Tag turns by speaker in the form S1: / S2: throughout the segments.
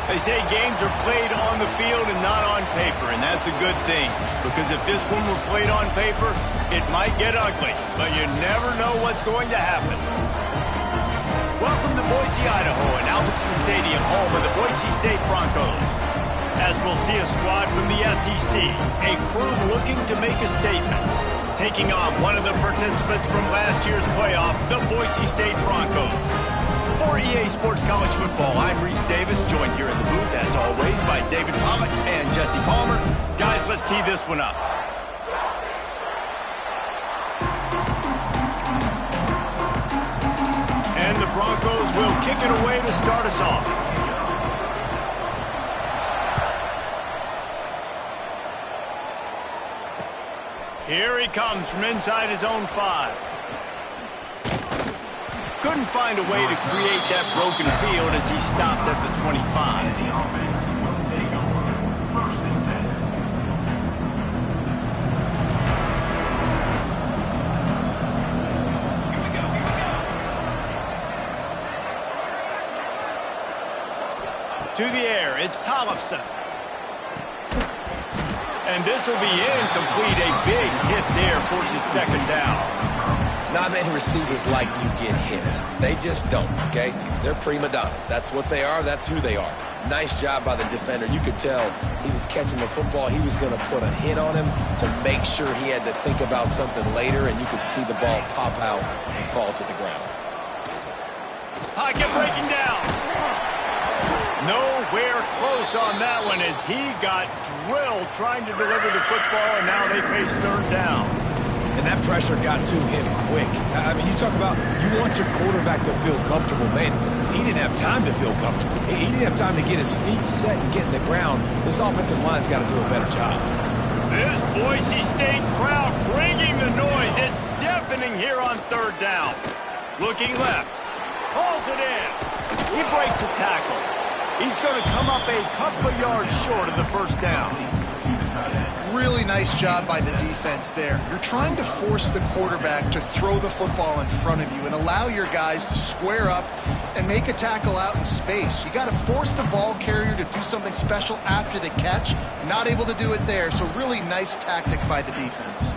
S1: They say games are played on the field and not on paper, and that's a good thing. Because if this one were played on paper, it might get ugly. But you never know what's going to happen. Welcome to Boise, Idaho, and Albertson Stadium, home of the Boise State Broncos. As we'll see a squad from the SEC, a crew looking to make a statement. Taking on one of the participants from last year's playoff, the Boise State Broncos. For EA Sports College Football, I'm Reese Davis, joined here in the booth, as always, by David Pollock and Jesse Palmer. Guys, let's tee this one up. And the Broncos will kick it away to start us off. Here he comes from inside his own 5. Couldn't find a way to create that broken field as he stopped at the 25. To the air, it's Tollefson. And this will be incomplete. A big hit there forces second down.
S2: Not many receivers like to get hit. They just don't, okay? They're prima donnas. That's what they are. That's who they are. Nice job by the defender. You could tell he was catching the football. He was going to put a hit on him to make sure he had to think about something later, and you could see the ball pop out and fall to the ground.
S1: Pocket breaking down. Nowhere close on that one as he got drilled trying to deliver the football, and now they face third down.
S2: And that pressure got to him quick. I mean, you talk about you want your quarterback to feel comfortable. Man, he didn't have time to feel comfortable. He didn't have time to get his feet set and get in the ground. This offensive line's got to do a better job.
S1: This Boise State crowd bringing the noise. It's deafening here on third down. Looking left. Hauls it in. He breaks a tackle. He's going to come up a couple of yards short of the first down.
S3: Really nice job by the defense there. You're trying to force the quarterback to throw the football in front of you and allow your guys to square up and make a tackle out in space. You got to force the ball carrier to do something special after the catch. Not able to do it there, so really nice tactic by the defense.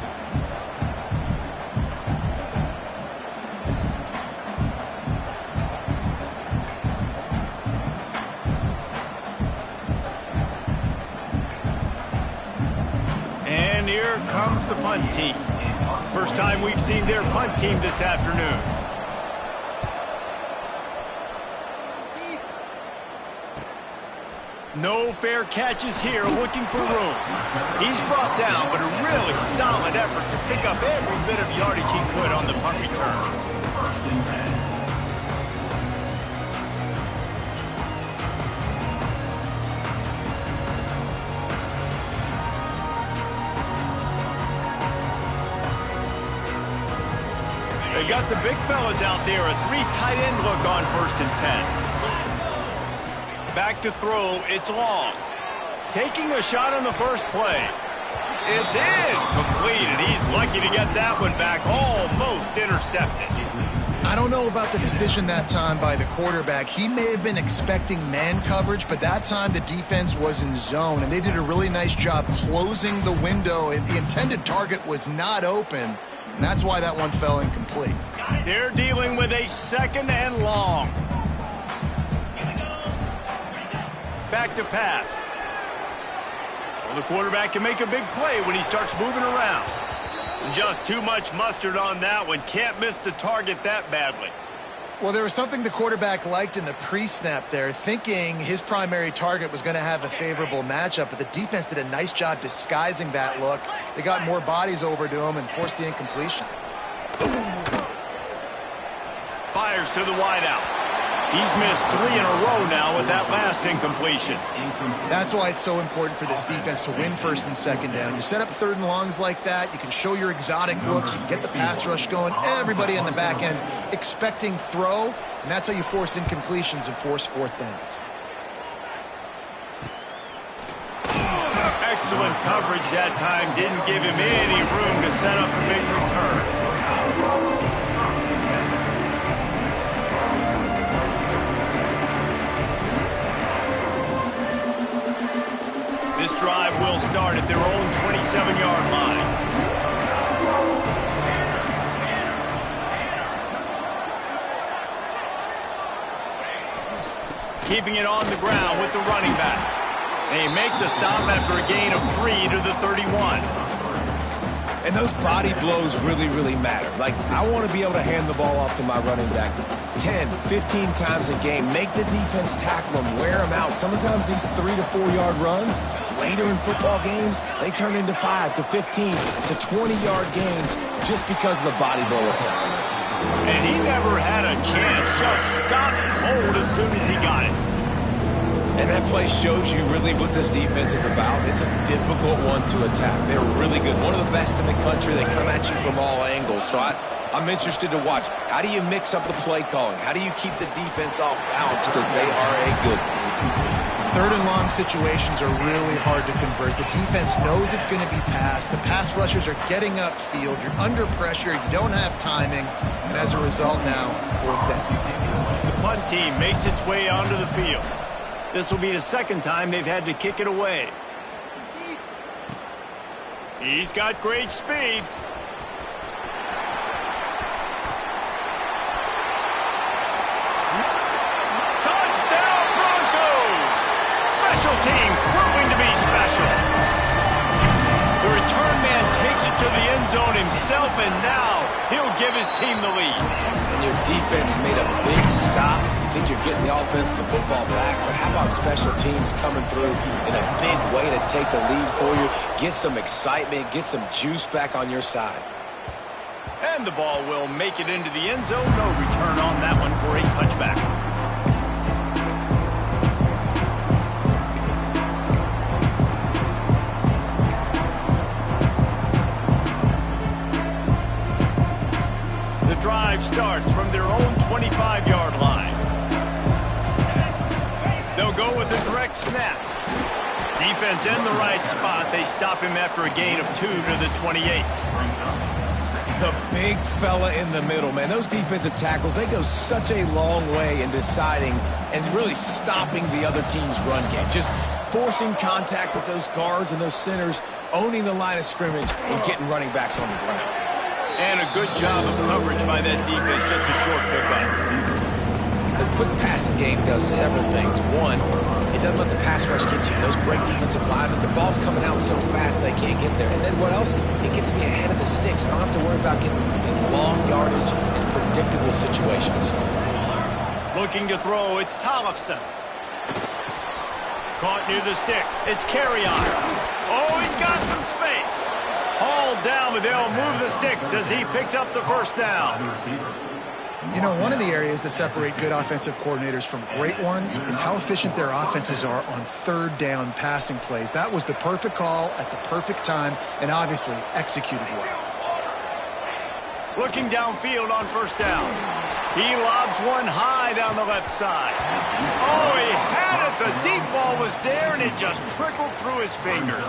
S1: Here comes the punt team. First time we've seen their punt team this afternoon. No fair catches here, looking for room. He's brought down, but a really solid effort to pick up every bit of yardage he could on the punt return. They got the big fellas out there, a 3 tight end look on 1st and 10. Back to throw, it's long. Taking a shot on the first play. It's incomplete, and he's lucky to get that one back, almost intercepted.
S3: I don't know about the decision that time by the quarterback. He may have been expecting man coverage, but that time the defense was in zone, and they did a really nice job closing the window. The intended target was not open. And that's why that one fell incomplete.
S1: They're dealing with a 2nd and long. Back to pass. Well, the quarterback can make a big play when he starts moving around. Just too much mustard on that one. Can't miss the target that badly.
S3: Well, there was something the quarterback liked in the pre-snap there, thinking his primary target was going to have a favorable matchup, but the defense did a nice job disguising that look. They got more bodies over to him and forced the incompletion.
S1: Fires to the wideout. He's missed 3 in a row now with that last incompletion.
S3: That's why it's so important for this defense to win 1st and 2nd down. You set up 3rd and longs like that, you can show your exotic looks, you can get the pass rush going, everybody on the back end expecting throw, and that's how you force incompletions and force 4th downs.
S1: Excellent coverage that time. Didn't give him any room to set up a big return. This drive will start at their own 27-yard line. Keeping it on the ground with the running back. They make the stop after a gain of 3 to the 31.
S2: And those body blows really, really matter. Like, I want to be able to hand the ball off to my running back 10, 15 times a game. Make the defense tackle them, wear them out. Sometimes these 3 to 4 yard runs, later in football games, they turn into 5 to 15 to 20-yard gains just because of the body blow effect.
S1: And he never had a chance, just stopped cold as soon as he got it.
S2: And that play shows you really what this defense is about. It's a difficult one to attack. They're really good. One of the best in the country. They come at you from all angles. So I'm interested to watch. How do you mix up the play calling? How do you keep the defense off balance? Because they are a good one.
S3: Third and long situations are really hard to convert. The defense knows it's going to be passed. The pass rushers are getting upfield. You're under pressure. You don't have timing. And as a result now, fourth down.
S1: The punt team makes its way onto the field. This will be the second time they've had to kick it away. He's got great speed. Touchdown Broncos! Special teams proving to be special. The return man takes it to the end zone himself, and now he'll give his team the lead.
S2: And your defense made a big stop. You think you're getting the offense, the football back, but how about special teams coming through in a big way to take the lead for you, get some excitement, get some juice back on your side.
S1: And the ball will make it into the end zone. No return on that one for a touchback. The drive starts from their own 25-yard line. They'll go with a direct snap. Defense in the right spot. They stop him after a gain of 2 to the 28.
S2: The big fella in the middle, man. Those defensive tackles, they go such a long way in deciding and really stopping the other team's run game. Just forcing contact with those guards and those centers, owning the line of scrimmage, and getting running backs on the ground.
S1: And a good job of coverage by that defense. Just a short pickup.
S2: The quick passing game does several things. One, it doesn't let the pass rush get you. Those great defensive linemen, the ball's coming out so fast they can't get there. And then what else? It gets me ahead of the sticks. I don't have to worry about getting in long yardage and predictable situations.
S1: Looking to throw, it's Tollefson. Caught near the sticks. It's Carrion. Oh, he's got some space. Hauled down, but they'll move the sticks as he picks up the first down.
S3: You know, one of the areas that separate good offensive coordinators from great ones is how efficient their offenses are on third down passing plays. That was the perfect call at the perfect time and obviously executed well.
S1: Looking downfield on first down. He lobs one high down the left side. Oh, he had it. The deep ball was there, and it just trickled through his fingers.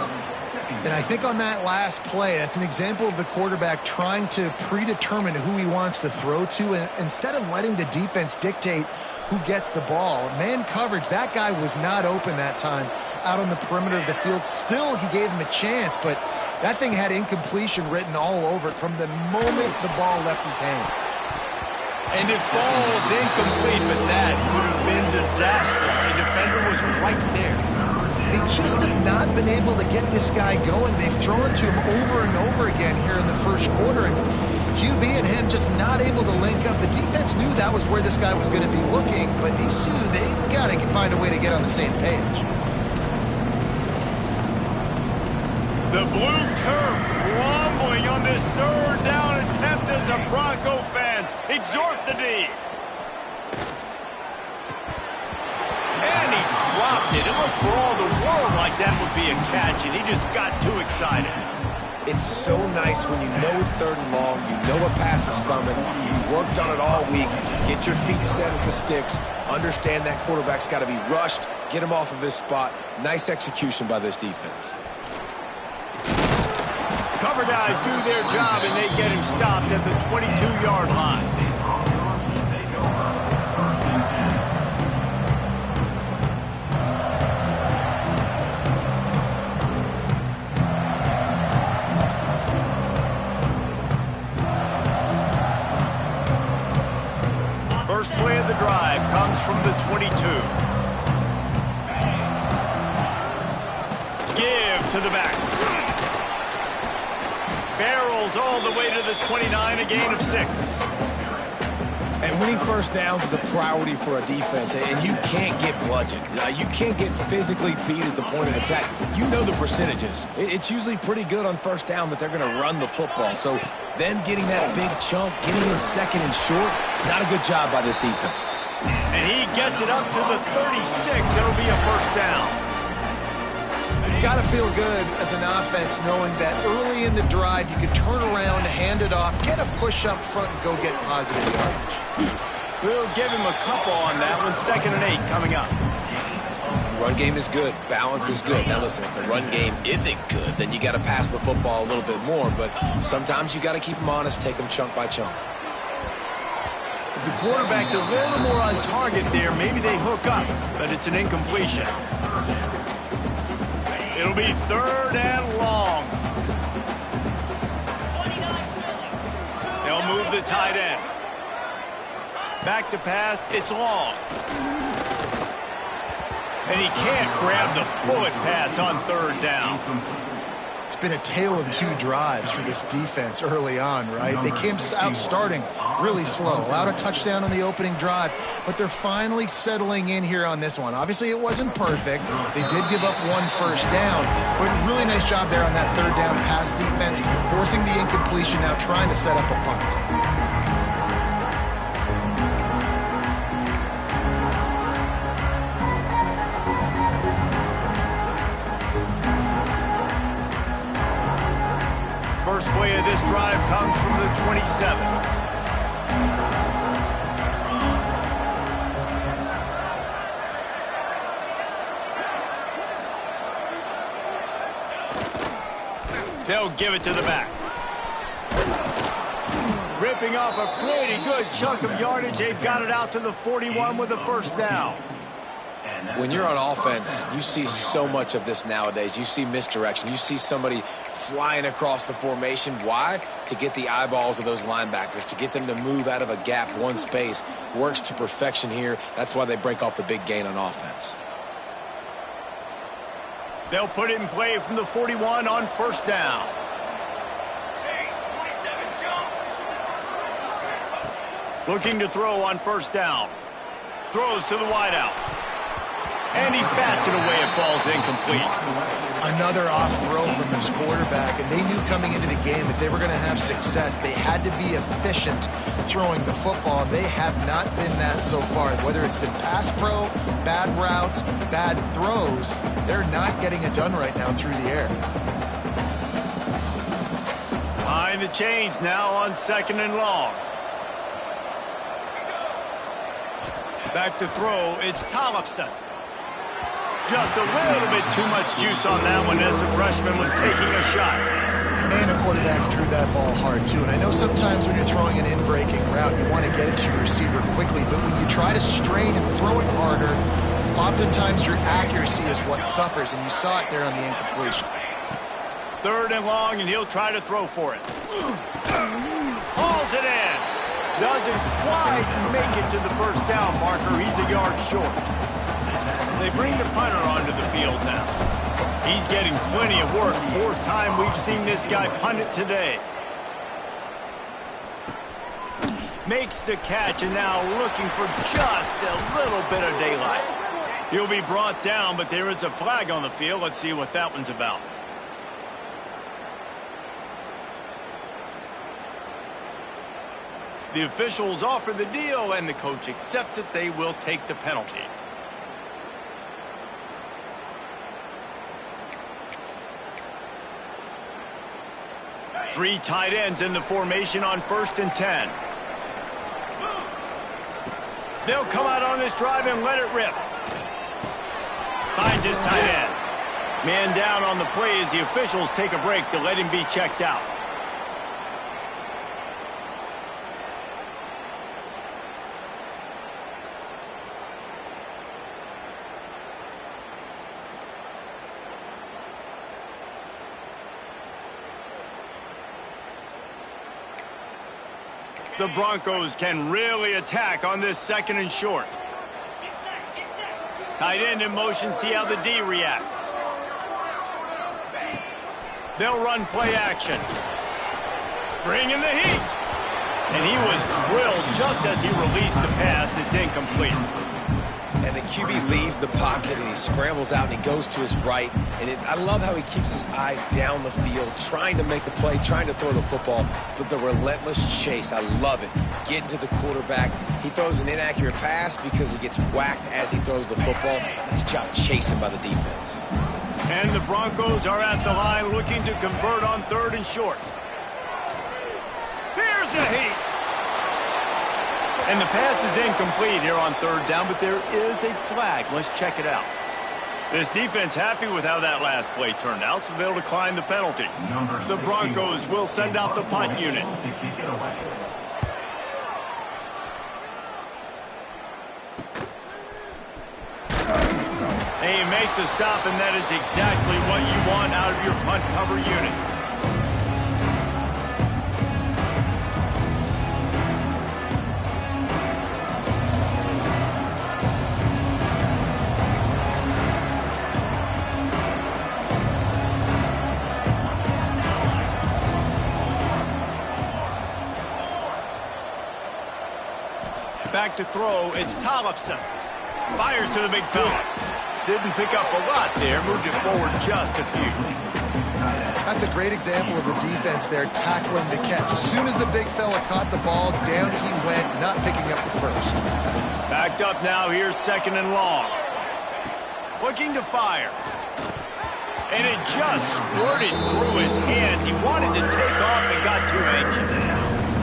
S3: And I think on that last play, that's an example of the quarterback trying to predetermine who he wants to throw to, and instead of letting the defense dictate who gets the ball. Man coverage, that guy was not open that time out on the perimeter of the field. Still, he gave him a chance, but that thing had incompletion written all over it from the moment the ball left his hand.
S1: And it falls incomplete, but that could have been disastrous. The defender was right there.
S3: They just have not been able to get this guy going. They've thrown to him over and over again here in the first quarter, and QB and him just not able to link up. The defense knew that was where this guy was going to be looking, but these two, they've got to find a way to get on the same page.
S1: The blue turf rumbling on this third down attempt as the Bronco fans exhort the D. And he dropped it. It looked for all the world like that would be a catch, and he just got too excited.
S2: It's so nice when you know it's third and long, you know a pass is coming, you worked on it all week, get your feet set at the sticks, understand that quarterback's got to be rushed, get him off of his spot. Nice execution by this defense.
S1: Cover guys do their job, and they get him stopped at the 22-yard line. to the back. Barrels all the way to the 29, a gain of 6.
S2: And winning first downs is a priority for a defense, and you can't get bludgeoned. You can't get physically beat at the point of attack. You know the percentages. It's usually pretty good on first down that they're going to run the football. So them getting that big chunk, getting in second and short, not a good job by this defense.
S1: And he gets it up to the 36. It'll be a first down.
S3: It's got to feel good as an offense knowing that early in the drive you can turn around, hand it off, get a push up front, and go get positive yardage.
S1: We'll give him a couple on that one. 2nd and 8 coming up.
S2: Run game is good. Balance is good. Now listen, if the run game isn't good, then you got to pass the football a little bit more. But sometimes you got to keep them honest, take them chunk by chunk.
S1: If the quarterback's a little more on target there, maybe they hook up, but it's an incompletion. It'll be 3rd and long. They'll move the tight end. Back to pass, it's long. And he can't grab the bullet pass on 3rd down.
S3: It's been a tale of 2 drives for this defense early on, right? They came out starting really slow, allowed a touchdown on the opening drive, but they're finally settling in here on this one. Obviously, it wasn't perfect. They did give up 1 first down, but really nice job there on that 3rd down pass defense, forcing the incompletion, now trying to set up a punt.
S1: First play of this drive comes from the 27. They'll give it to the back. Ripping off a pretty good chunk of yardage. They've got it out to the 41 with a first down.
S2: When you're on offense, you see so much of this nowadays. You see misdirection. You see somebody flying across the formation. Why? To get the eyeballs of those linebackers, to get them to move out of a gap, one space. Works to perfection here. That's why they break off the big gain on offense.
S1: They'll put it in play from the 41 on first down. Looking to throw on first down. Throws to the wideout. And he bats it away. It falls incomplete.
S3: Another off throw from this quarterback, and they knew coming into the game that they were going to have success. They had to be efficient throwing the football, and they have not been that so far. Whether it's been pass pro, bad routes, bad throws, they're not getting it done right now through the air.
S1: Behind the chains now on 2nd and long. Back to throw, it's Tollefson. Just a little bit too much juice on that one as the freshman was taking a shot.
S3: And a quarterback threw that ball hard, too. And I know sometimes when you're throwing an in-breaking route, you want to get it to your receiver quickly. But when you try to strain and throw it harder, oftentimes your accuracy is what suffers. And you saw it there on the incompletion.
S1: 3rd and long, and he'll try to throw for it. Hauls it in. Doesn't quite make it to the first down marker. He's a yard short. They bring the punter onto the field now. He's getting plenty of work. 4th time we've seen this guy punt it today. Makes the catch and now looking for just a little bit of daylight. He'll be brought down, but there is a flag on the field. Let's see what that one's about. The officials offer the deal, and the coach accepts it. They will take the penalty. Three tight ends in the formation on 1st and 10. They'll come out on this drive and let it rip. Finds his tight end. Man down on the play as the officials take a break to let him be checked out. The Broncos can really attack on this 2nd and short. Tight end in motion, see how the D reacts. They'll run play action. Bringing the heat. And he was drilled just as he released the pass. It's incomplete.
S2: And the QB leaves the pocket, and he scrambles out, and he goes to his right. And I love how he keeps his eyes down the field, trying to make a play, trying to throw the football, but the relentless chase, I love it. Getting to the quarterback. He throws an inaccurate pass because he gets whacked as he throws the football. Nice job chasing by the defense.
S1: And the Broncos are at the line looking to convert on 3rd and short. Here's the heat. And the pass is incomplete here on 3rd down, but there is a flag. Let's check it out. This defense happy with how that last play turned out, so they'll decline the penalty. The Broncos will send out the punt unit. They make the stop, and that is exactly what you want out of your punt cover unit. Back to throw, it's Tollefson. Fires to the big fella. Didn't pick up a lot there, moved it forward just a few.
S3: That's a great example of the defense there tackling the catch. As soon as the big fella caught the ball, down he went, not picking up the first.
S1: Backed up now, here's 2nd and long. Looking to fire. And it just squirted through his hands. He wanted to take off and got too anxious.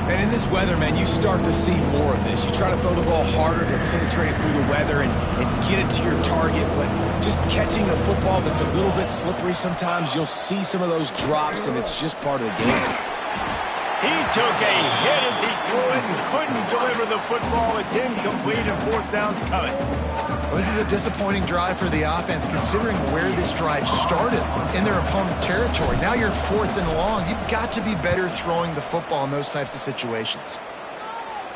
S2: And in this weather, man, you start to see more of this. You try to throw the ball harder to penetrate it through the weather and get it to your target, but just catching a football that's a little bit slippery sometimes, you'll see some of those drops, and it's just part of the game.
S1: He took a hit as he threw it and couldn't deliver the football. It's incomplete, and 4th down's coming.
S3: Well, this is a disappointing drive for the offense, considering where this drive started, in their opponent territory. Now you're 4th and long. You've got to be better throwing the football in those types of situations.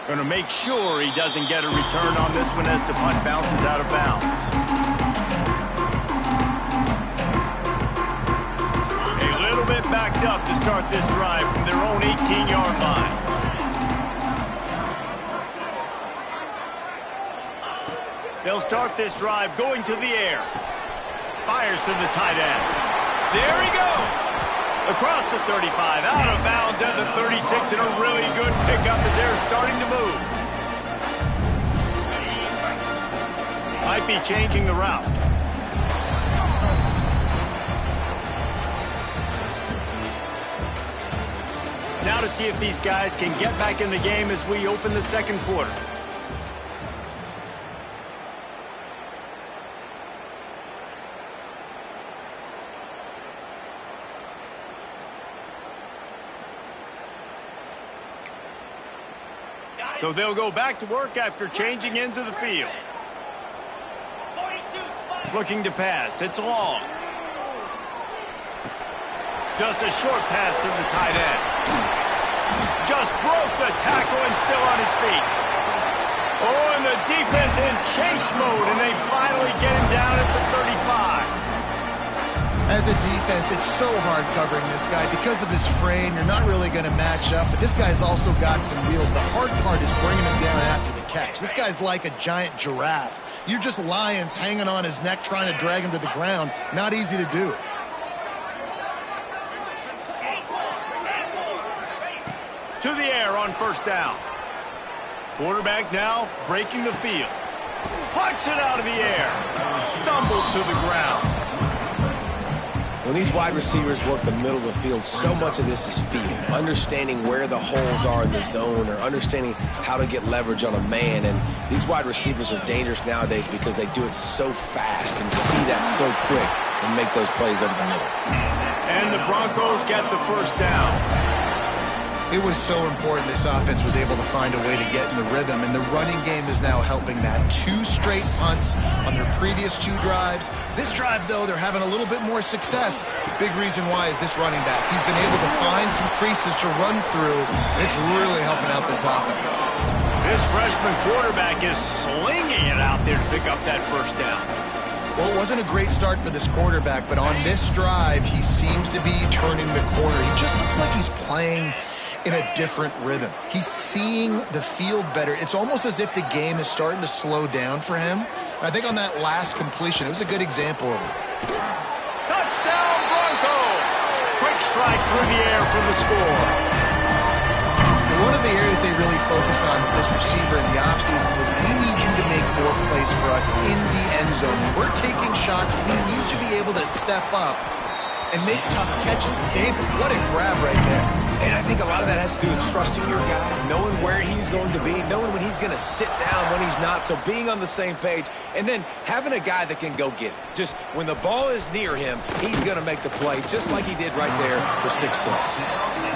S1: Going to make sure he doesn't get a return on this one as the punt bounces out of bounds. A little bit backed up to start this drive from their own 18-yard line. They'll start this drive going to the air. Fires to the tight end. There he goes. Across the 35, out of bounds at the 36, and a really good pickup as they're starting to move. Might be changing the route. Now to see if these guys can get back in the game as we open the 2nd quarter. So they'll go back to work after changing into the field. Looking to pass. It's long. Just a short pass to the tight end. Just broke the tackle and still on his feet. Oh, and the defense in chase mode, and they finally get him down at the 35.
S3: As a defense, it's so hard covering this guy. Because of his frame, you're not really going to match up, but this guy's also got some wheels. The hard part is bringing him down after the catch. This guy's like a giant giraffe. You're just lions hanging on his neck trying to drag him to the ground. Not easy to do.
S1: To the air on 1st down. Quarterback now breaking the field. Plucks it out of the air. Stumbled to the ground.
S2: When these wide receivers work the middle of the field, so much of this is feel. Understanding where the holes are in the zone or understanding how to get leverage on a man. And these wide receivers are dangerous nowadays because they do it so fast and see that so quick and make those plays over the middle.
S1: And the Broncos get the 1st down.
S3: It was so important this offense was able to find a way to get in the rhythm, and the running game is now helping that. 2 straight punts on their previous 2 drives. This drive, though, they're having a little bit more success. Big reason why is this running back. He's been able to find some creases to run through, and it's really helping out this offense.
S1: This freshman quarterback is slinging it out there to pick up that 1st down.
S3: Well, it wasn't a great start for this quarterback, but on this drive, he seems to be turning the corner. He just looks like he's playing in a different rhythm. He's seeing the field better. It's almost as if the game is starting to slow down for him. And I think on that last completion, it was a good example of it.
S1: Touchdown, Broncos! Quick strike through the air for the score.
S3: One of the areas they really focused on with this receiver in the offseason was we need you to make more plays for us in the end zone. When we're taking shots, we need you to be able to step up and make tough catches. David, what a grab right there.
S2: And I think a lot of that has to do with trusting your guy, knowing where he's going to be, knowing when he's going to sit down, when he's not, so being on the same page, and then having a guy that can go get it. Just when the ball is near him, he's going to make the play, just like he did right there for 6 points.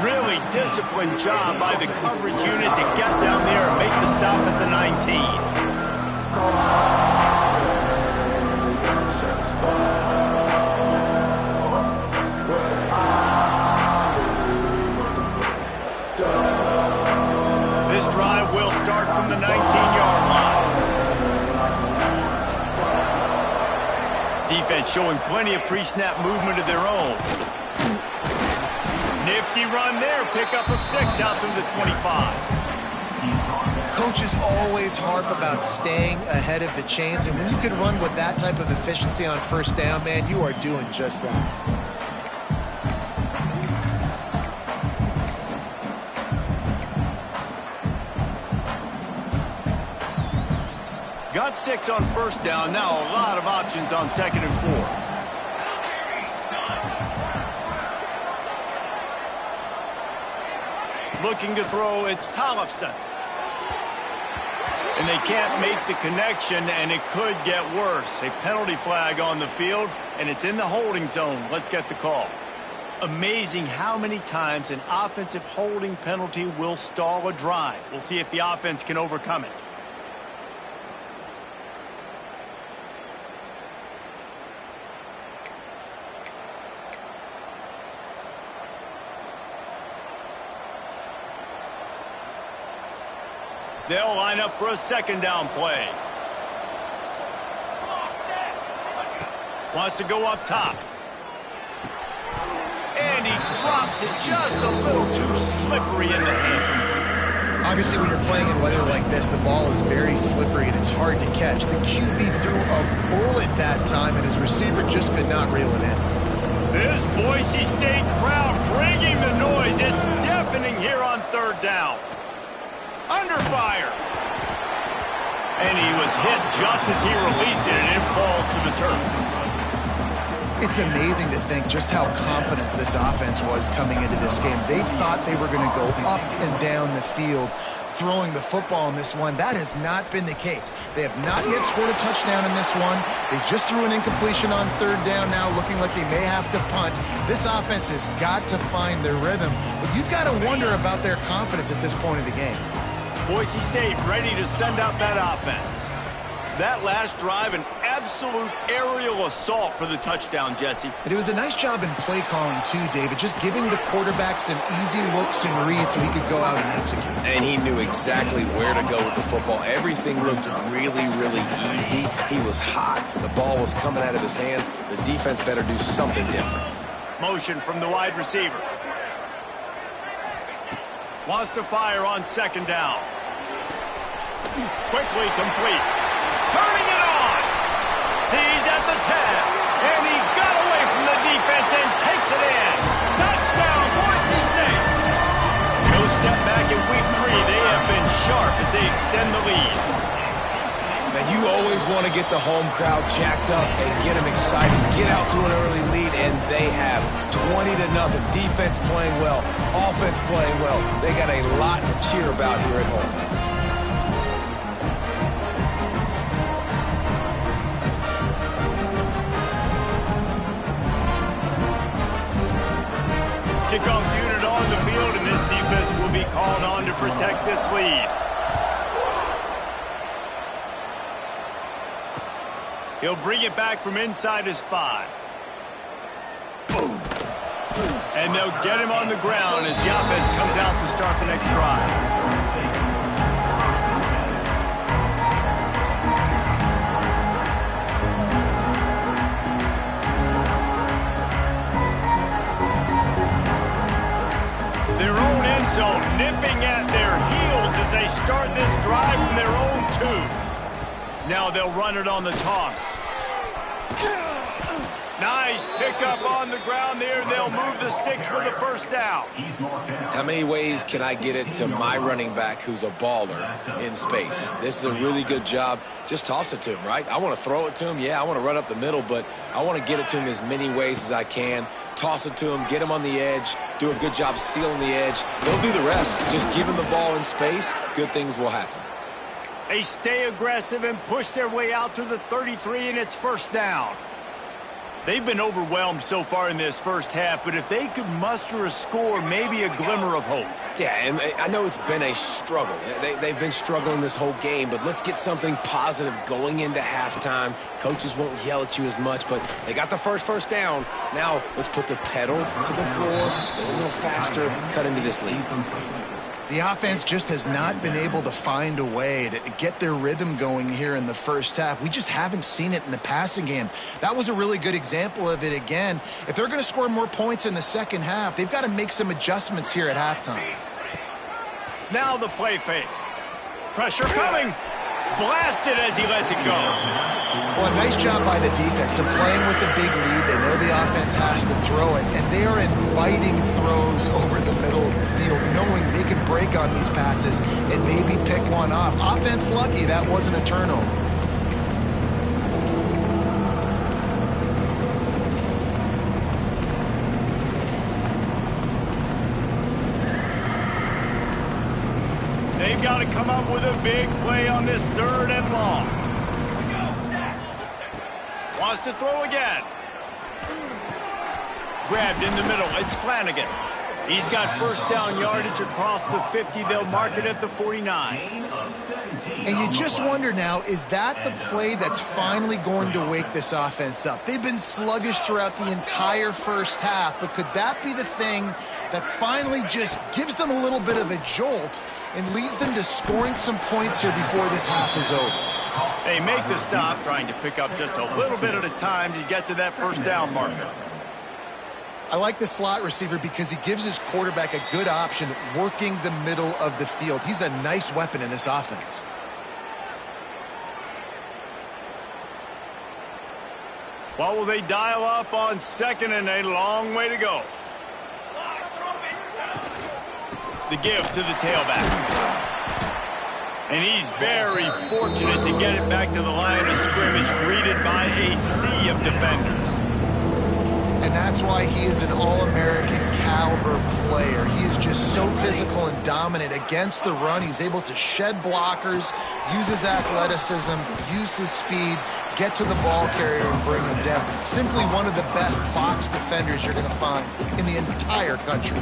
S1: Really disciplined job by the coverage unit to get down there and make the stop at the 19. This drive will start from the 19-yard line. Defense showing plenty of pre-snap movement of their own. Nifty run there, pickup of 6 out to the 25.
S3: Coaches always harp about staying ahead of the chains, and when you can run with that type of efficiency on first down, man, you are doing just that.
S1: Got 6 on first down, now a lot of options on 2nd and 4. Looking to throw, it's Tollefson. And they can't make the connection, and it could get worse. A penalty flag on the field, and it's in the holding zone. Let's get the call. Amazing how many times an offensive holding penalty will stall a drive. We'll see if the offense can overcome it. They'll line up for a 2nd down play. Wants to go up top. And he drops it just a little too slippery in the hands.
S3: Obviously, when you're playing in weather like this, the ball is very slippery and it's hard to catch. The QB threw a bullet that time, and his receiver just could not reel it in.
S1: This Boise State crowd bringing the noise. It's deafening here on 3rd down. Under fire. And he was hit just as he released it, and it falls to the turf.
S3: It's amazing to think just how confident this offense was coming into this game. They thought they were going to go up and down the field throwing the football in this one. That has not been the case. They have not yet scored a touchdown in this one. They just threw an incompletion on 3rd down now, looking like they may have to punt. This offense has got to find their rhythm, but you've got to wonder about their confidence at this point of the game.
S1: Boise State ready to send out that offense. That last drive, an absolute aerial assault for the touchdown, Jesse.
S3: But it was a nice job in play calling too, David, just giving the quarterback some easy looks and reads so he could go out and execute.
S2: And he knew exactly where to go with the football. Everything looked really, really easy. He was hot. The ball was coming out of his hands. The defense better do something different.
S1: Motion from the wide receiver. Wants to fire on 2nd down. Quickly complete. Turning it on. He's at the 10. And he got away from the defense and takes it in. Touchdown, Boise State. No step back in week 3. They have been sharp as they extend the lead.
S2: Now, you always want to get the home crowd jacked up and get them excited. Get out to an early lead, and they have 20-0. Defense playing well. Offense playing well. They got a lot to cheer about here at home.
S1: Kickoff unit on the field, and this defense will be called on to protect this lead. He'll bring it back from inside his 5. Boom. And they'll get him on the ground as the offense comes out to start the next drive. So nipping at their heels as they start this drive from their own 2. Now they'll run it on the toss. Nice pickup on the ground there. They'll move the sticks for the first down.
S2: How many ways can I get it to my running back who's a baller in space? This is a really good job. Just toss it to him, right? I want to throw it to him. Yeah, I want to run up the middle, but I want to get it to him as many ways as I can. Toss it to him, get him on the edge, do a good job sealing the edge. They'll do the rest. Just give him the ball in space, good things will happen.
S1: They stay aggressive and push their way out to the 33, and it's first down. They've been overwhelmed so far in this first half, but if they could muster a score, maybe a glimmer of hope.
S2: Yeah, and I know it's been a struggle. They've been struggling this whole game, but let's get something positive going into halftime. Coaches won't yell at you as much, but they got the first down. Now let's put the pedal to the floor, go a little faster, cut into this lead.
S3: The offense just has not been able to find a way to get their rhythm going here in the first half. We just haven't seen it in the passing game. That was a really good example of it again. If they're going to score more points in the second half, they've got to make some adjustments here at halftime.
S1: Now the play fake. Pressure coming. Blasted as he lets it go.
S3: Well, a nice job by the defense. They're playing with a big lead. They know the offense has to throw it, and they are inviting throws over the middle of the field, knowing they can break on these passes and maybe pick one off. Offense lucky that wasn't a turnover.
S1: They've got to come up with a big play on this 3rd and long. Wants to throw again. Grabbed in the middle. It's Flanagan. He's got first down yardage across the 50. They'll mark it at the 49.
S3: And you just wonder now, is that the play that's finally going to wake this offense up? They've been sluggish throughout the entire first half, but could that be the thing that finally just gives them a little bit of a jolt and leads them to scoring some points here before this half is over?
S1: They make the stop, trying to pick up just a little bit at a time to get to that first down marker.
S3: I like the slot receiver because he gives his quarterback a good option working the middle of the field. He's a nice weapon in this offense.
S1: What will they dial up on 2nd and a long way to go? The give to the tailback. And he's very fortunate to get it back to the line of scrimmage, greeted by a sea of defenders.
S3: And that's why he is an All-American caliber player. He is just so physical and dominant against the run. He's able to shed blockers, use his athleticism, use his speed, get to the ball carrier and bring him down. Simply one of the best box defenders you're going to find in the entire country.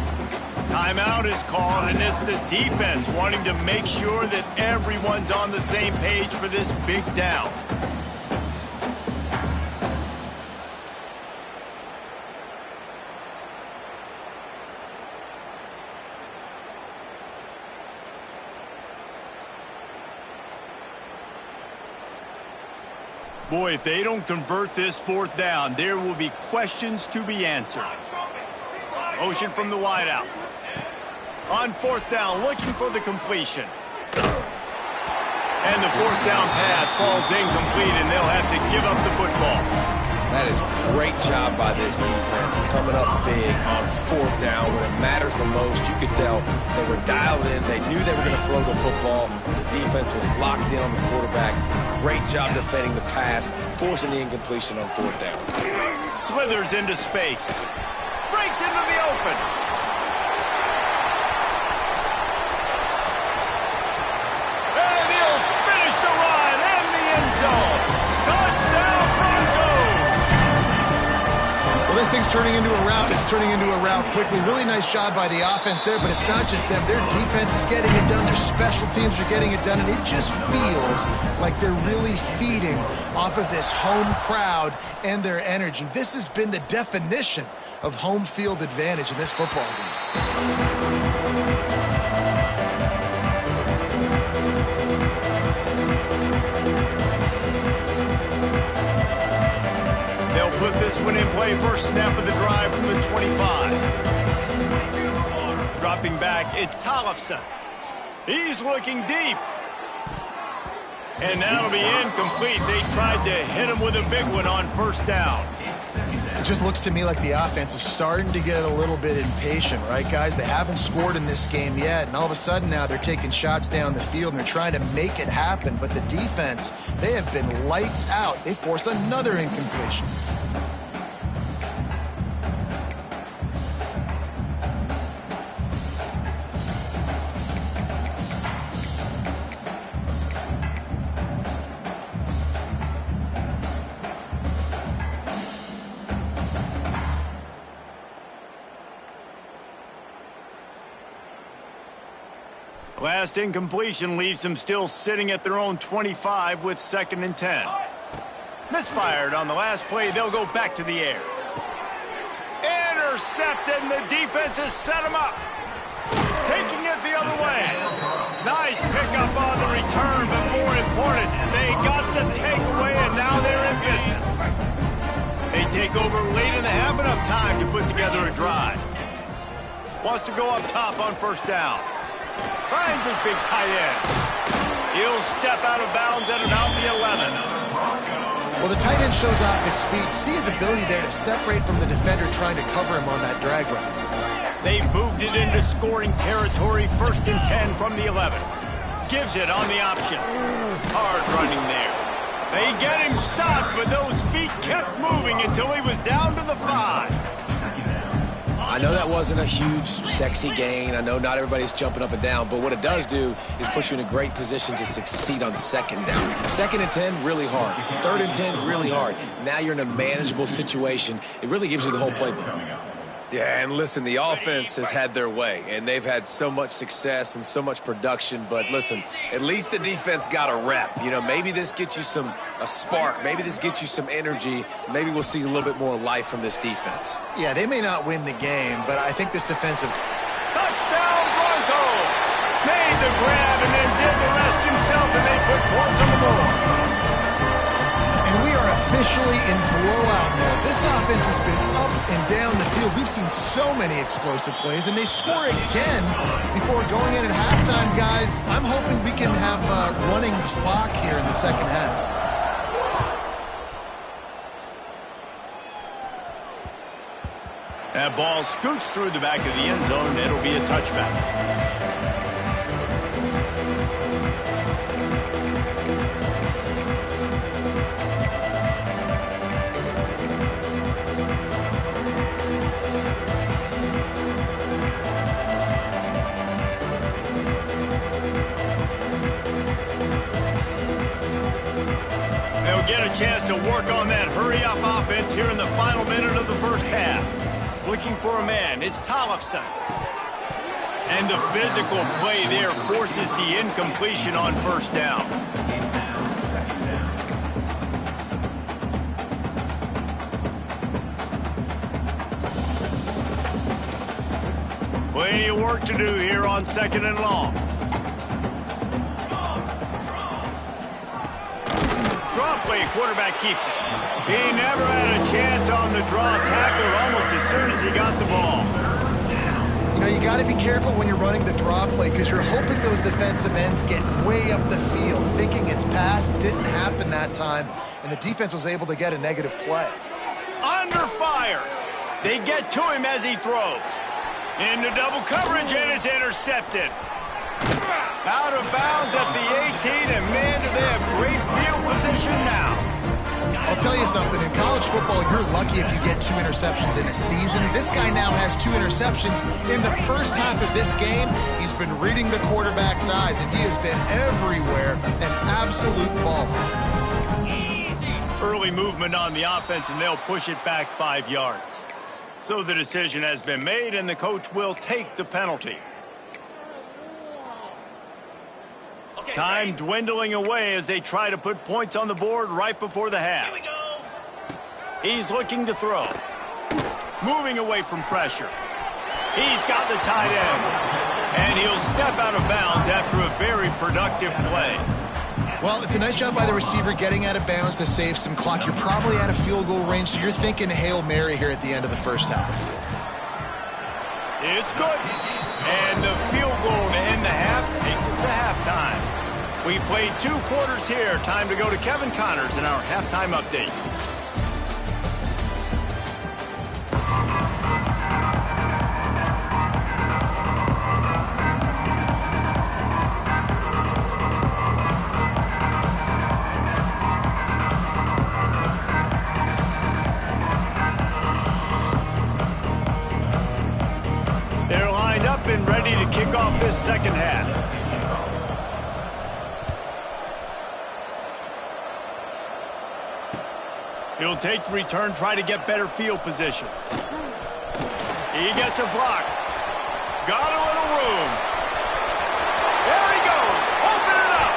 S1: Timeout is called, and it's the defense wanting to make sure that everyone's on the same page for this big down. Boy, if they don't convert this 4th down, there will be questions to be answered. Motion from the wideout. On 4th down, looking for the completion. And the 4th down pass falls incomplete, and they'll have to give up the football.
S2: That is a great job by this defense, coming up big on 4th down when it matters the most. You could tell they were dialed in. They knew they were going to throw the football. The defense was locked in on the quarterback. Great job defending the pass, forcing the incompletion on 4th down.
S1: Slithers into space. Breaks into the open. And he'll finish the run in the end zone. Touchdown, Broncos!
S3: Well, this thing's turning into a rout. It's turning into a rout quickly. Really nice job by the offense there, but it's not just them. Their defense is getting it done. Their special teams are getting it done, and it just feels like they're really feeding off of this home crowd and their energy. This has been the definition of home field advantage in this football game.
S1: They'll put this one in play. First snap of the drive from the 25. Dropping back, it's Tollefson. He's looking deep. And that'll be incomplete. They tried to hit him with a big one on first down.
S3: It just looks to me like the offense is starting to get a little bit impatient, right, guys? They haven't scored in this game yet, and all of a sudden now they're taking shots down the field and they're trying to make it happen. But the defense, they have been lights out. They force another incompletion.
S1: Last incompletion leaves them still sitting at their own 25 with 2nd and 10. Misfired on the last play. They'll go back to the air. Intercepted, and the defense has set them up. Taking it the other way. Nice pickup on the return, but more important, they got the takeaway, and now they're in business. They take over late in the half, enough time to put together a drive. Wants to go up top on first down. Finds his big tight end. He'll step out of bounds at about the 11.
S3: Well, the tight end shows off his speed. See his ability there to separate from the defender trying to cover him on that drag route.
S1: They've moved it into scoring territory. 1st and 10 from the 11. Gives it on the option. Hard running there. They get him stopped, but those feet kept moving until he was down to the 5.
S2: I know that wasn't a huge, sexy gain. I know not everybody's jumping up and down, but what it does do is put you in a great position to succeed on 2nd down. 2nd and 10, really hard. 3rd and 10, really hard. Now you're in a manageable situation. It really gives you the whole playbook. Yeah, and listen, the offense has had their way, and they've had so much success and so much production. But listen, at least the defense got a rep. You know, maybe this gets you a spark. Maybe this gets you some energy. Maybe we'll see a little bit more life from this defense.
S3: Yeah, they may not win the game, but I think this defensive...
S1: Touchdown Broncos! Made the grab and then did the rest himself, and they put points on the board.
S3: And we are officially in blowout mode. This offense has been up and down the field. We've seen so many explosive plays, and they score again before going in at halftime, guys. I'm hoping we can have a running clock here in the 2nd half.
S1: That ball scoots through the back of the end zone, and it'll be a touchback. Get a chance to work on that hurry-up offense here in the final minute of the 1st half. Looking for a man, it's Tollefson. And the physical play there forces the incompletion on 1st down. Plenty of work to do here on 2nd and long. Play, quarterback keeps it. He never had a chance on the draw tackle almost as soon as he got the ball.
S3: You know, you got to be careful when you're running the draw play because you're hoping those defensive ends get way up the field, thinking it's passed. Didn't happen that time, and the defense was able to get a negative play.
S1: Under fire. They get to him as he throws. Into double coverage, and it's intercepted. Out of bounds at the 18, and man, do they have great field position now.
S3: I'll tell you something, in college football, you're lucky if you get 2 interceptions in a season. This guy now has 2 interceptions. In the 1st half of this game, he's been reading the quarterback's eyes, and he has been everywhere, an absolute ball.
S1: Early movement on the offense, and they'll push it back 5 yards. So the decision has been made, and the coach will take the penalty. Time dwindling away as they try to put points on the board right before the half. He's looking to throw. Moving away from pressure. He's got the tight end. And he'll step out of bounds after a very productive play.
S3: Well, it's a nice job by the receiver getting out of bounds to save some clock. You're probably out of field goal range, so you're thinking Hail Mary here at the end of the 1st half.
S1: It's good. And the field goal to end the half takes us to halftime. We played 2 quarters here. Time to go to Kevin Connors in our halftime update. They're lined up and ready to kick off this second half. He'll take the return, try to get better field position. He gets a block. Got a little room. There he goes. Open it up.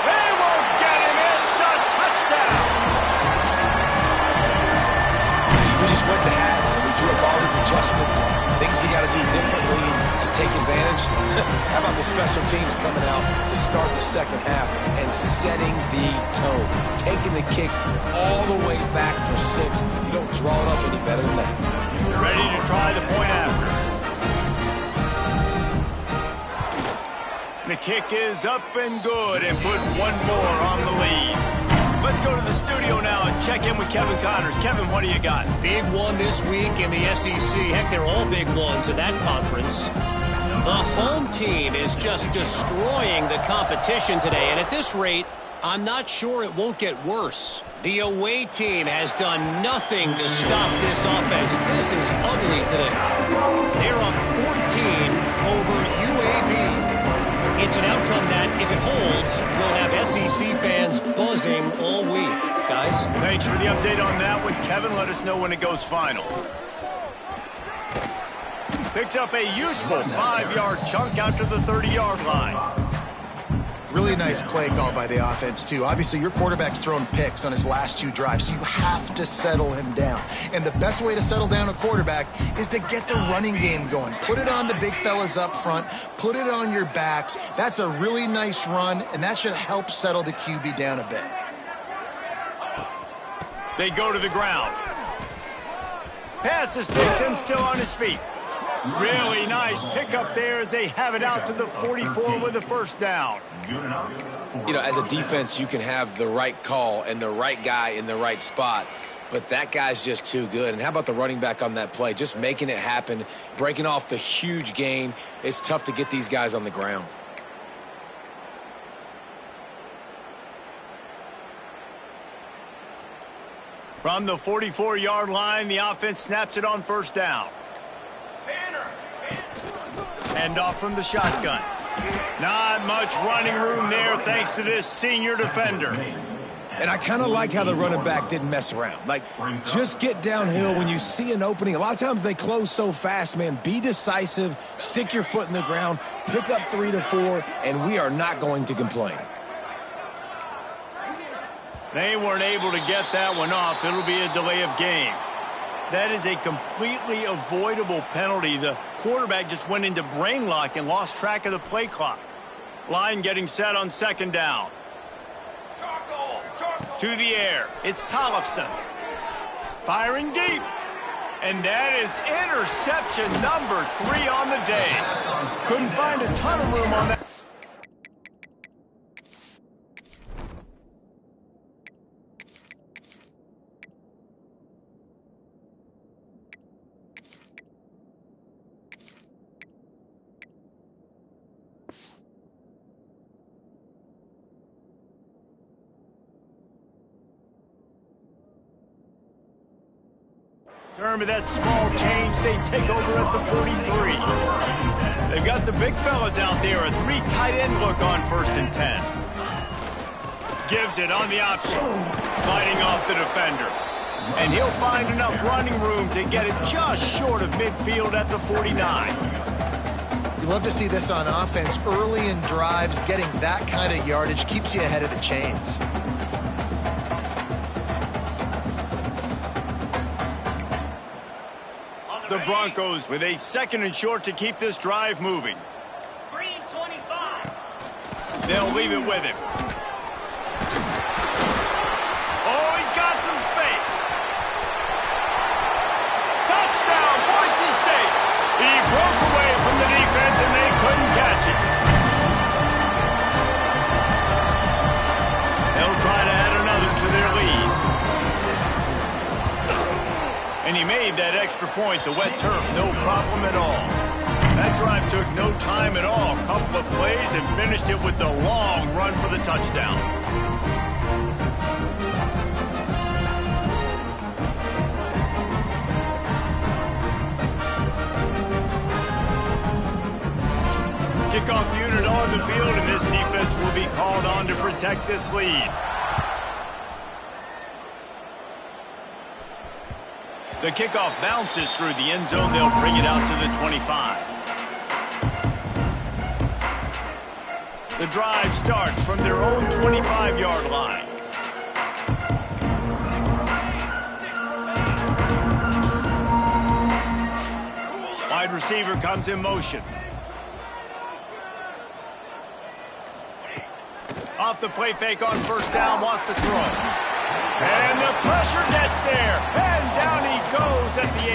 S1: They won't get him. It's a touchdown.
S2: We just went to half and we drew up all these adjustments, things we got to do differently to take advantage. How about the special teams coming out to start the second half and setting the tone, taking the kick all the way back for 6. You don't draw it up any better than that.
S1: Ready to try the point after. The kick is up and good and put one more on the lead. Let's go to the studio now and check in with Kevin Connors. Kevin, what do you got?
S4: Big one this week in the SEC. Heck, they're all big ones in that conference. The home team is just destroying the competition today, and at this rate, I'm not sure it won't get worse. The away team has done nothing to stop this offense. This is ugly today. They're up 14 over UAB. It's an outcome that, if it holds, will have SEC fans buzzing all week. Guys?
S1: Thanks for the update on that one, Kevin. Let us know when it goes final. Picks up a useful 5-yard chunk out to the 30-yard line.
S3: Really nice play call by the offense, too. Obviously, your quarterback's thrown picks on his last 2 drives, so you have to settle him down. And the best way to settle down a quarterback is to get the running game going. Put it on the big fellas up front. Put it on your backs. That's a really nice run, and that should help settle the QB down a bit.
S1: They go to the ground. Pass to Stinson, still on his feet. Really nice pickup there as they have it out to the 44 with a first down.
S2: You know, as a defense, you can have the right call and the right guy in the right spot, but that guy's just too good. And how about the running back on that play? Just making it happen, breaking off the huge gain. It's tough to get these guys on the ground.
S1: From the 44-yard line, the offense snaps it on first down. Hand off from the shotgun. Not much running room there thanks to this senior defender.
S2: And I kind of like how the running back didn't mess around. Like, just get downhill when you see an opening. A lot of times they close so fast, man. Be decisive, stick your foot in the ground, pick up 3 to 4, and we are not going to complain.
S1: They weren't able to get that one off. It'll be a delay of game. That is a completely avoidable penalty. The quarterback just went into brain lock and lost track of the play clock. Line getting set on second down. To the air. It's Tollefson. Firing deep. And that is interception number 3 on the day. Couldn't find a ton of room on that. With that small change, they take over at the 43. They've got the big fellas out there, a 3 tight end look on 1st and 10. Gives it on the option, fighting off the defender. And he'll find enough running room to get it just short of midfield at the 49.
S3: You love to see this on offense. Early in drives, getting that kind of yardage keeps you ahead of the chains.
S1: The Broncos with a 2nd and short to keep this drive moving.
S4: 3:25.
S1: They'll leave it with him. Oh, he's got some space. Touchdown, Boise State. He broke away from And he made that extra point, the wet turf, no problem at all. That drive took no time at all. A couple of plays and finished it with the long run for the touchdown. Kickoff unit on the field, and this defense will be called on to protect this lead. The kickoff bounces through the end zone. They'll bring it out to the 25. The drive starts from their own 25-yard line. Wide receiver comes in motion. Off the play fake on first down, wants to throw. And the pressure gets there. And down he goes at the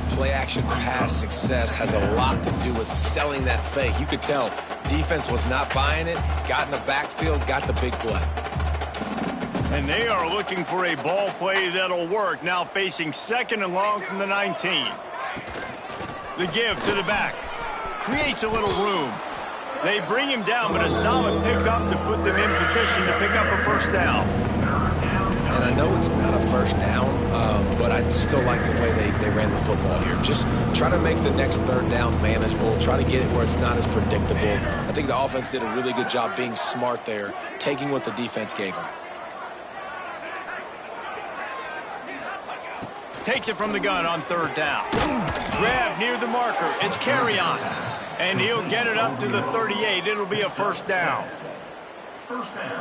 S1: 18.
S2: Play action pass success has a lot to do with selling that fake. You could tell defense was not buying it, got in the backfield, got the big play.
S1: And they are looking for a ball play that'll work. Now facing second and long from the 19. The give to the back. Creates a little room. They bring him down, but a solid pickup to put them in position to pick up a first down.
S2: And I know it's not a first down, but I still like the way they ran the football here. Just try to make the next third down manageable. Try to get it where it's not as predictable. I think the offense did a really good job being smart there, taking what the defense gave them.
S1: Takes it from the gun on third down. Grab near the marker. It's carry on. And he'll get it up to the 38. It'll be a first down.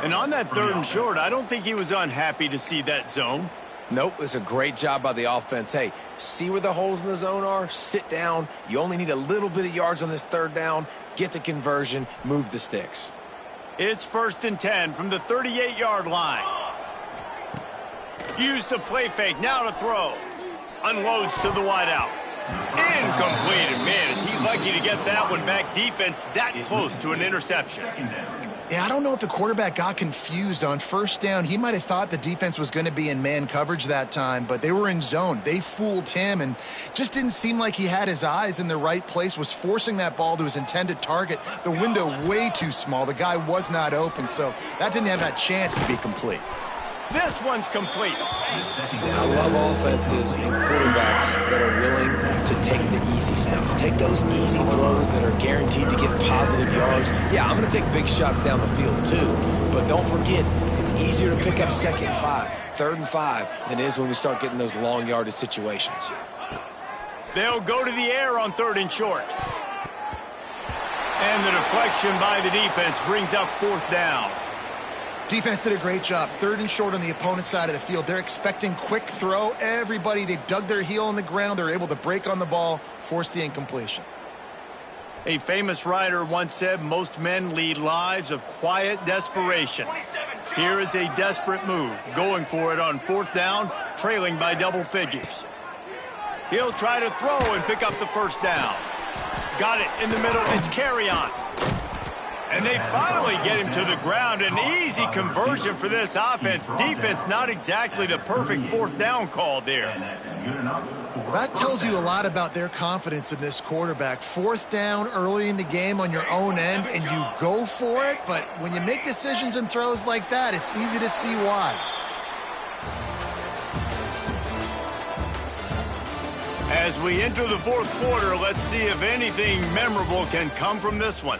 S1: And on that third and short, I don't think he was unhappy to see that zone.
S2: Nope, it's a great job by the offense. Hey, see where the holes in the zone are? Sit down. You only need a little bit of yards on this third down. Get the conversion. Move the sticks.
S1: It's 1st and 10 from the 38-yard line. Use the play fake. Now to throw. Unloads to the wideout. Incomplete, and man, is he lucky to get that one back. Defense that close to an interception.
S3: Yeah, I don't know if the quarterback got confused on first down. He might have thought the defense was going to be in man coverage that time, but they were in zone. They fooled him and just didn't seem like he had his eyes in the right place, was forcing that ball to his intended target. The window way too small. The guy was not open, so that didn't have that chance to be complete.
S1: This one's complete.
S2: I love offenses and quarterbacks that are willing to take the easy stuff. Take those easy throws that are guaranteed to get positive yards. Yeah, I'm going to take big shots down the field too, but don't forget, it's easier to pick up second and 5, third and 5 than it is when we start getting those long yardage situations.
S1: They'll go to the air on third and short. And the deflection by the defense brings up fourth down.
S3: Defense did a great job. Third and short on the opponent's side of the field. They're expecting quick throw. Everybody, they dug their heel in the ground. They're able to break on the ball, force the incompletion.
S1: A famous writer once said, most men lead lives of quiet desperation. Here is a desperate move, going for it on fourth down, trailing by double figures. He'll try to throw and pick up the first down. Got it in the middle. It's carry on. And they finally get him to the ground. An easy conversion for this offense. Defense not exactly the perfect fourth down call there.
S3: That tells you a lot about their confidence in this quarterback. Fourth down early in the game on your own end, and you go for it. But when you make decisions and throws like that, it's easy to see why.
S1: As we enter the fourth quarter, let's see if anything memorable can come from this one.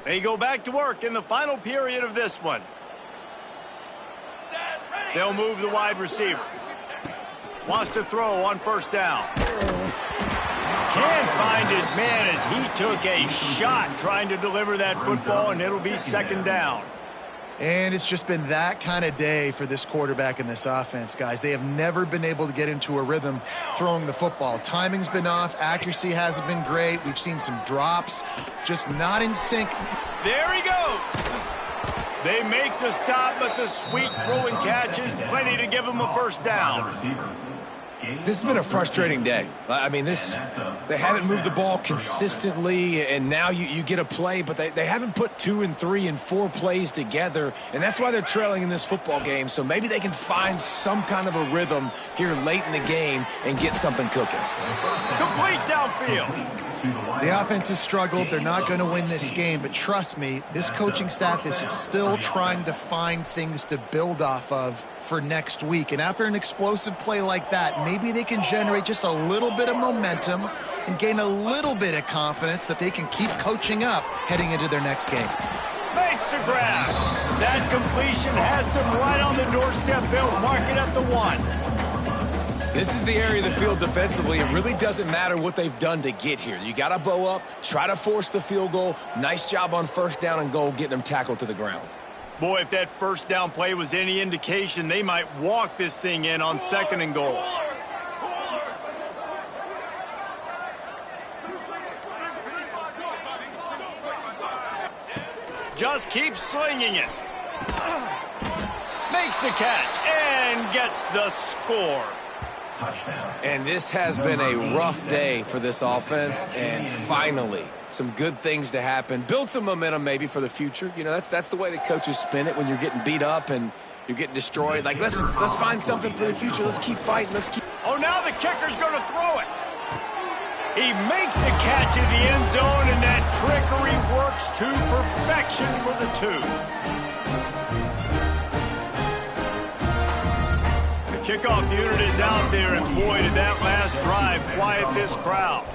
S1: They go back to work in the final period of this one. They'll move the wide receiver. Wants to throw on first down. Can't find his man as he took a shot trying to deliver that football, and it'll be second down.
S3: And it's just been that kind of day for this quarterback and this offense, guys. They have never been able to get into a rhythm throwing the football. Timing's been off. Accuracy hasn't been great. We've seen some drops. Just not in sync.
S1: There he goes. They make the stop, but the sweet rolling catch is plenty to give them a first down.
S2: This has been a frustrating day. I mean, they haven't moved the ball consistently, and now you get a play, but they haven't put 2 and 3 and 4 plays together, and that's why they're trailing in this football game. So maybe they can find some kind of a rhythm here late in the game and get something cooking.
S1: Complete downfield.
S3: The offense has struggled. They're not going to win this game, but trust me, this coaching staff is still trying to find things to build off of for next week. And after an explosive play like that, maybe they can generate just a little bit of momentum and gain a little bit of confidence that they can keep coaching up heading into their next game.
S1: Makes the grab. That completion has them right on the doorstep. They'll mark it at the 1.
S2: This is the area of the field defensively. It really doesn't matter what they've done to get here. You got to bow up, try to force the field goal. Nice job on first down and goal, getting them tackled to the ground.
S1: Boy, if that first down play was any indication, they might walk this thing in on 2nd and goal. Just keeps slinging it. Makes the catch and gets the score.
S2: And this has been a rough day for this offense, and finally some good things to happen. Build some momentum maybe for the future. You know, that's the way the coaches spin it when you're getting beat up and you're getting destroyed. Like, let's find something for the future. Let's keep fighting.
S1: Oh, now the kicker's going to throw it. He makes the catch in the end zone, and that trickery works to perfection for the 2. Kickoff unit is out there, and boy, did that last drive quiet this crowd.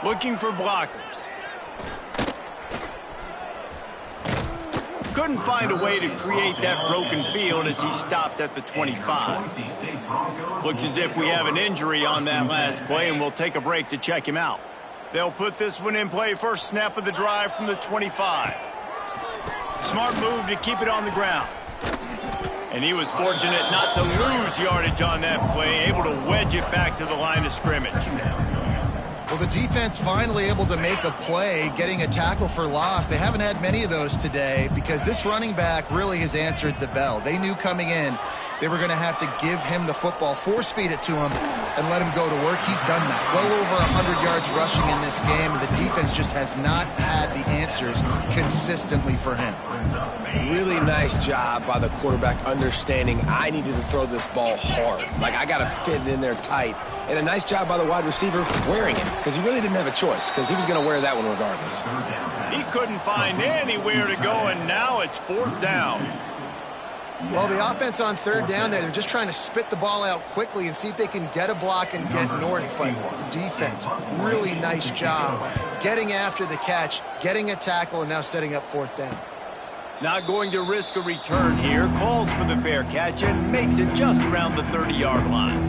S1: Looking for blockers. Couldn't find a way to create that broken field as he stopped at the 25. Looks as if we have an injury on that last play, and we'll take a break to check him out. They'll put this one in play, first snap of the drive from the 25. Smart move to keep it on the ground. And he was fortunate not to lose yardage on that play, able to wedge it back to the line of scrimmage.
S3: Well, the defense finally able to make a play, getting a tackle for loss. They haven't had many of those today because this running back really has answered the bell. They knew coming in they were going to have to give him the football, force feed it to him, and let him go to work. He's done that. Well over 100 yards rushing in this game, and the defense just has not had the answers consistently for him.
S2: Really nice job by the quarterback understanding I needed to throw this ball hard. Like, I got to fit it in there tight. And a nice job by the wide receiver wearing it, because he really didn't have a choice, because he was going to wear that one regardless.
S1: He couldn't find anywhere to go, and now it's 4th down.
S3: Well, the offense on 3rd down there, they're just trying to spit the ball out quickly and see if they can get a block and get north. But the defense, really nice job getting after the catch, getting a tackle, and now setting up 4th down.
S1: Not going to risk a return here. Calls for the fair catch and makes it just around the 30-yard line.